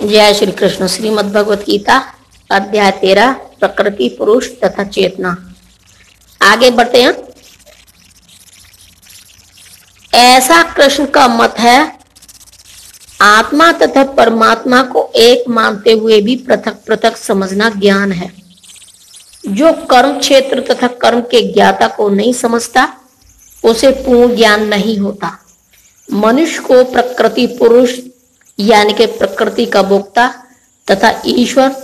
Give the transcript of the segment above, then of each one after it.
जय श्री कृष्ण। श्रीमद् भगवत गीता अध्याय 13 प्रकृति, पुरुष तथा चेतना। आगे बढ़ते हैं। ऐसा कृष्ण का मत है, आत्मा तथा परमात्मा को एक मानते हुए भी पृथक पृथक समझना ज्ञान है। जो कर्म क्षेत्र तथा कर्म के ज्ञाता को नहीं समझता उसे पूर्ण ज्ञान नहीं होता। मनुष्य को प्रकृति, पुरुष यानी कि प्रकृति का भोक्ता तथा ईश्वर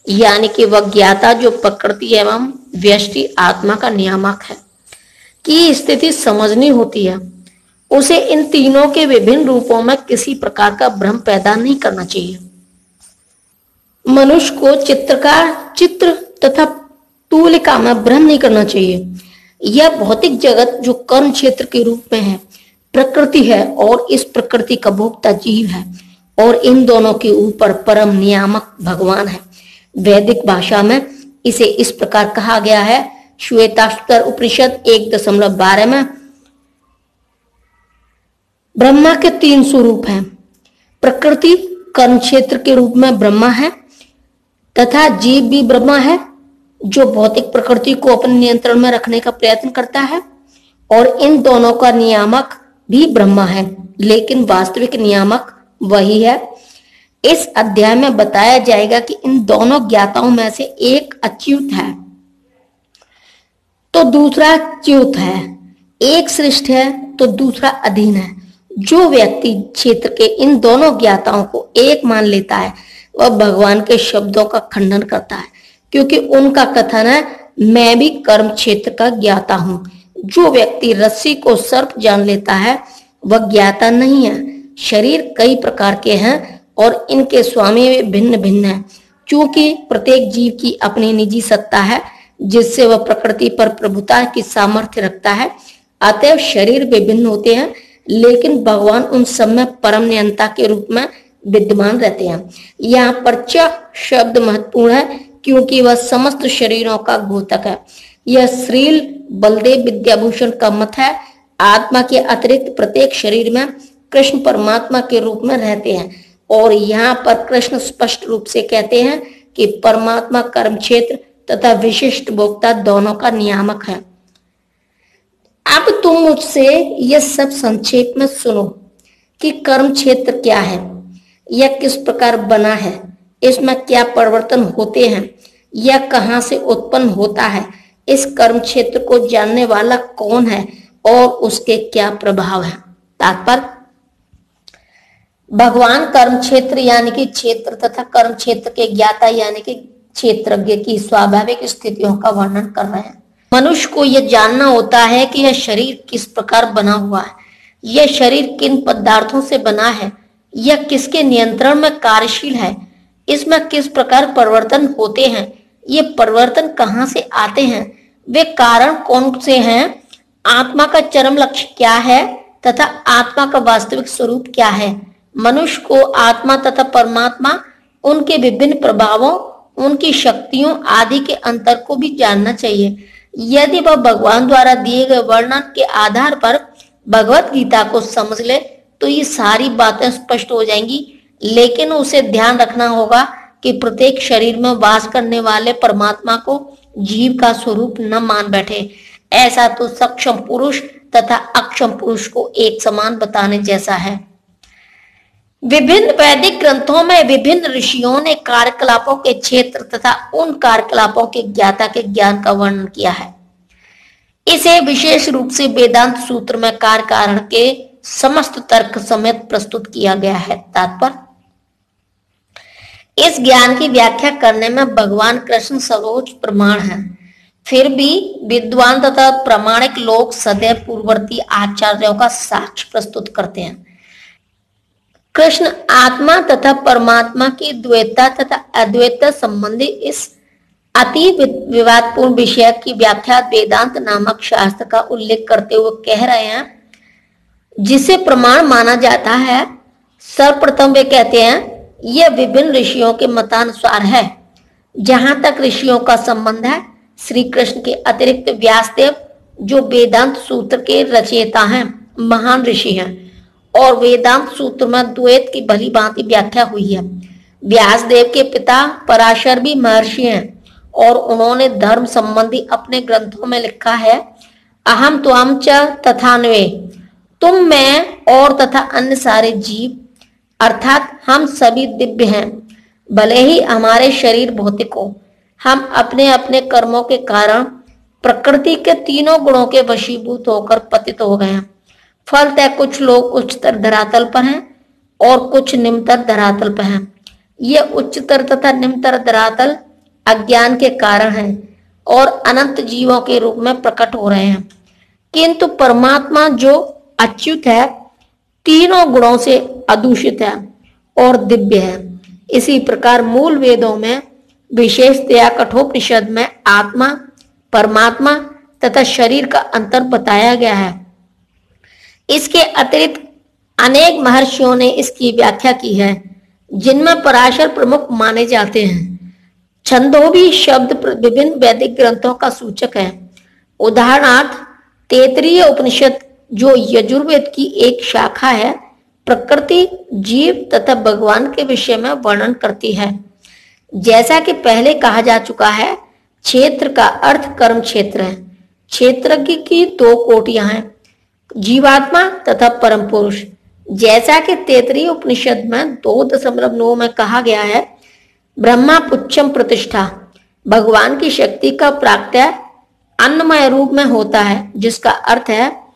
यानी कि वह ज्ञाता जो प्रकृति एवं व्यष्टि आत्मा का नियामक है की स्थिति समझनी होती है। उसे इन तीनों के विभिन्न रूपों में किसी प्रकार का भ्रम पैदा नहीं करना चाहिए। मनुष्य को चित्रकार चित्र तथा तूलिका में भ्रम नहीं करना चाहिए। यह भौतिक जगत जो कर्म क्षेत्र के रूप में है प्रकृति है और इस प्रकृति का भोक्ता जीव है और इन दोनों के ऊपर परम नियामक भगवान है। वैदिक भाषा में इसे इस प्रकार कहा गया है। श्वेताश्वतर उपनिषद 1.12 में ब्रह्मा के 3 स्वरूप हैं। प्रकृति कर्म क्षेत्र के रूप में ब्रह्मा है तथा जीव भी ब्रह्मा है जो भौतिक प्रकृति को अपने नियंत्रण में रखने का प्रयत्न करता है और इन दोनों का नियामक भी ब्रह्मा है, लेकिन वास्तविक नियामक वही है। इस अध्याय में बताया जाएगा कि इन दोनों ज्ञाताओं में से एक अच्युत है तो दूसरा च्युत है, एक श्रेष्ठ है तो दूसरा अधीन है। जो व्यक्ति क्षेत्र के इन दोनों ज्ञाताओं को एक मान लेता है वह भगवान के शब्दों का खंडन करता है, क्योंकि उनका कथन है मैं भी कर्म क्षेत्र का ज्ञाता हूं। जो व्यक्ति रस्सी को सर्प जान लेता है वह ज्ञाता नहीं है। शरीर कई प्रकार के हैं और इनके स्वामी भी भिन्न भिन्न हैं। क्योंकि प्रत्येक जीव की अपनी निजी सत्ता है जिससे वह प्रकृति पर प्रभुता की सामर्थ्य रखता है, अतएव शरीर विभिन्न होते हैं, लेकिन भगवान उन सब में परम नियंता के रूप में विद्यमान रहते हैं। यहाँ पर च शब्द महत्वपूर्ण है क्योंकि वह समस्त शरीरों का घोतक है। यह श्रील बलदेव विद्याभूषण का मत है। आत्मा के अतिरिक्त प्रत्येक शरीर में कृष्ण परमात्मा के रूप में रहते हैं और यहाँ पर कृष्ण स्पष्ट रूप से कहते हैं कि परमात्मा कर्म क्षेत्र तथा विशिष्ट भोक्ता दोनों का नियामक है। अब तुम मुझसे यह सब संक्षेप में सुनो कि कर्म क्षेत्र क्या है, यह किस प्रकार बना है, इसमें क्या परिवर्तन होते हैं, यह कहाँ से उत्पन्न होता है, इस कर्म क्षेत्र को जानने वाला कौन है और उसके क्या प्रभाव है। तात्पर्य, भगवान कर्म क्षेत्र यानी कि क्षेत्र तथा कर्म क्षेत्र के ज्ञाता यानी कि क्षेत्रज्ञ की स्वाभाविक स्थितियों का वर्णन कर रहे हैं। मनुष्य को यह जानना होता है कि यह शरीर किस प्रकार बना हुआ है, यह शरीर किन पदार्थों से बना है, यह किसके नियंत्रण में कार्यशील है, इसमें किस प्रकार परिवर्तन होते हैं, ये परिवर्तन कहाँ से आते हैं, वे कारण कौन से हैं, आत्मा का चरम लक्ष्य क्या है तथा आत्मा का वास्तविक स्वरूप क्या है। मनुष्य को आत्मा तथा परमात्मा, उनके विभिन्न प्रभावों, उनकी शक्तियों आदि के अंतर को भी जानना चाहिए। यदि वह भगवान द्वारा दिए गए वर्णन के आधार पर भगवत गीता को समझ ले तो ये सारी बातें स्पष्ट हो जाएंगी, लेकिन उसे ध्यान रखना होगा कि प्रत्येक शरीर में वास करने वाले परमात्मा को जीव का स्वरूप न मान बैठे। ऐसा तो सक्षम पुरुष तथा अक्षम पुरुष को एक समान बताने जैसा है। विभिन्न वैदिक ग्रंथों में विभिन्न ऋषियों ने कार्यकलापों के क्षेत्र तथा उन कार्यकलापों के ज्ञाता के ज्ञान का वर्णन किया है। इसे विशेष रूप से वेदांत सूत्र में कार्य कारण के समस्त तर्क समेत प्रस्तुत किया गया है। तात्पर्य, इस ज्ञान की व्याख्या करने में भगवान कृष्ण सर्वोच्च प्रमाण है। फिर भी विद्वान तथा प्रामाणिक लोग सदैव पूर्ववर्ती आचार्यों का साक्ष्य प्रस्तुत करते हैं। कृष्ण आत्मा तथा परमात्मा की द्वैतता तथा अद्वैतता संबंधी इस अति विवादपूर्ण विषय की व्याख्या वेदांत नामक शास्त्र का उल्लेख करते हुए कह रहे हैं, जिसे प्रमाण माना जाता है। सर्वप्रथम वे कहते हैं यह विभिन्न ऋषियों के मतानुसार है। जहां तक ऋषियों का संबंध है, श्री कृष्ण के अतिरिक्त व्यासदेव जो वेदांत सूत्र के रचयिता हैं, महान ऋषि हैं और वेदांत सूत्र में द्वैत की भली भांति व्याख्या हुई है। व्यासदेव के पिता पराशर भी महर्षि हैं और उन्होंने धर्म संबंधी अपने ग्रंथों में लिखा है, अहम त्वम च तथान्वे, तुम, मैं और तथा अन्य सारे जीव, अर्थात हम सभी दिव्य हैं। भले ही हमारे शरीर भौतिक हो, हम अपने अपने कर्मों के कारण प्रकृति के तीनों गुणों के वशीभूत होकर पतित हो गए हैं। फलतः कुछ लोग उच्चतर धरातल पर हैं और कुछ निम्नतर धरातल पर हैं। ये उच्चतर तथा निम्नतर धरातल अज्ञान के कारण हैं और अनंत जीवों के रूप में प्रकट हो रहे हैं, किंतु परमात्मा जो अच्युत है, तीनों गुणों से अदूषित है और दिव्य है। इसी प्रकार मूल वेदों में विशेषतया कठोपनिषद में आत्मा, परमात्मा तथा शरीर का अंतर बताया गया है। इसके अतिरिक्त अनेक महर्षियों ने इसकी व्याख्या की है, जिनमें पराशर प्रमुख माने जाते हैं। छंदोभी शब्द विभिन्न वैदिक ग्रंथों का सूचक है। उदाहरणार्थ तैत्तिरीय उपनिषद, जो यजुर्वेद की एक शाखा है, प्रकृति, जीव तथा भगवान के विषय में वर्णन करती है। जैसा कि पहले कहा जा चुका है, क्षेत्र का अर्थ कर्म क्षेत्र है। क्षेत्रज्ञ की दो कोटियां हैं, जीवात्मा तथा परम पुरुष। जैसा कि तैत्तिरीय उपनिषद में 2.9 में कहा गया है, ब्रह्मा पुच्छम प्रतिष्ठा, भगवान की शक्ति का प्राकट्य अन्नमय रूप में होता है, जिसका अर्थ है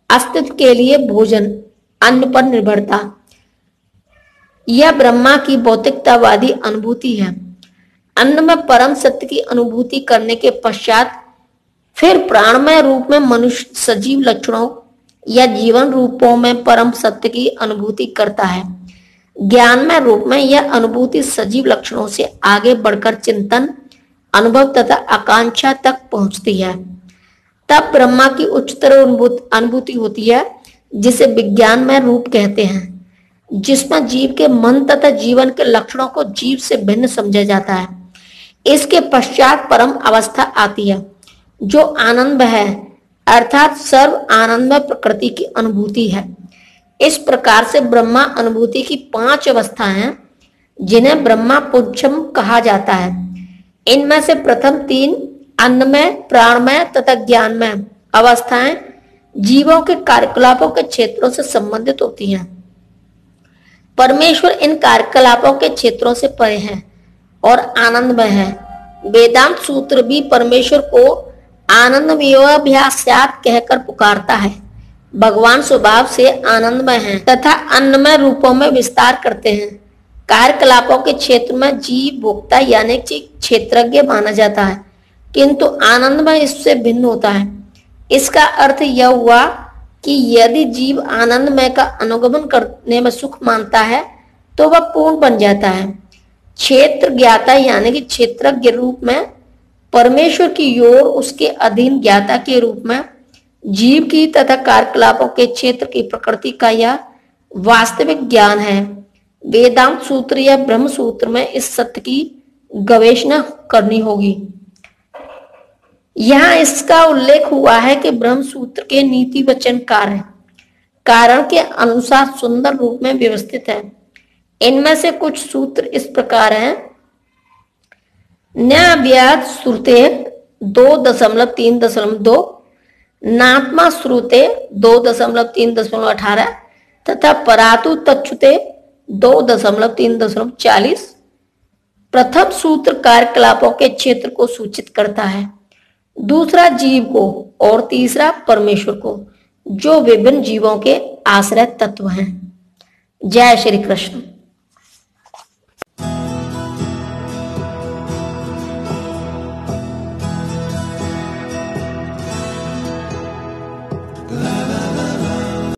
अस्तित्व के लिए भोजन, अन्न पर निर्भरता। यह ब्रह्मा की भौतिकतावादी अनुभूति है। अन्न में परम सत्य की अनुभूति करने के पश्चात फिर प्राणमय रूप में मनुष्य सजीव लक्षणों या जीवन रूपों में परम सत्य की अनुभूति करता है। ज्ञानमय रूप में यह अनुभूति सजीव लक्षणों से आगे बढ़कर चिंतन, अनुभव तथा आकांक्षा तक पहुंचती है। तब ब्रह्मा की उच्चतर अनुभूति होती है, जिसे विज्ञानमय रूप कहते हैं, जिसमें जीव के मन तथा जीवन के लक्षणों को जीव से भिन्न समझा जाता है। इसके पश्चात परम अवस्था आती है, जो आनंद है, अर्थात सर्व आनंदमय प्रकृति की अनुभूति है। इस प्रकार से ब्रह्मा अनुभूति की 5 अवस्थाएं हैं, जिन्हें ब्रह्मा पुच्छम कहा जाता है। इनमें से प्रथम 3 अन्नमय, प्राणमय तथा ज्ञानमय अवस्थाएं जीवों के कार्यकलापों के क्षेत्रों से संबंधित होती हैं। परमेश्वर इन कार्यकलापों के क्षेत्रों से परे है और आनंदमय है। वेदांत सूत्र भी परमेश्वर को आनंदमयोऽभ्यास्यात् कहकर पुकारता है। भगवान स्वभाव से आनंदमय हैं तथा अन्नमय रूपों में विस्तार करते हैं। कार्यकलापों के क्षेत्र में जीव भोक्ता यानी क्षेत्रज्ञ माना जाता है, किंतु आनंदमय इससे भिन्न होता है। इसका अर्थ यह हुआ कि यदि जीव आनंदमय का अनुगमन करने में सुख मानता है, तो वह पूर्ण बन जाता है। क्षेत्र ज्ञाता यानी कि क्षेत्रज्ञ रूप में परमेश्वर की ओर उसके अधीन ज्ञाता के रूप में जीव की तथा कार्यकलापों के क्षेत्र की प्रकृति का यह वास्तविक ज्ञान है। वेदांत सूत्र या ब्रह्म सूत्र में इस सत्य की गवेषणा करनी होगी। यहाँ इसका उल्लेख हुआ है कि ब्रह्म सूत्र के नीति वचन कारण के अनुसार सुंदर रूप में व्यवस्थित है। इनमें से कुछ सूत्र इस प्रकार हैं। न्याव्याद श्रुते 2.3.2, नात्मा श्रुते 2.3.18 तथा परातु तच्छुते 2.3.40। प्रथम सूत्र कार्यकलापों के क्षेत्र को सूचित करता है, दूसरा जीव को और तीसरा परमेश्वर को, जो विभिन्न जीवों के आश्रय तत्व हैं। जय श्री कृष्ण।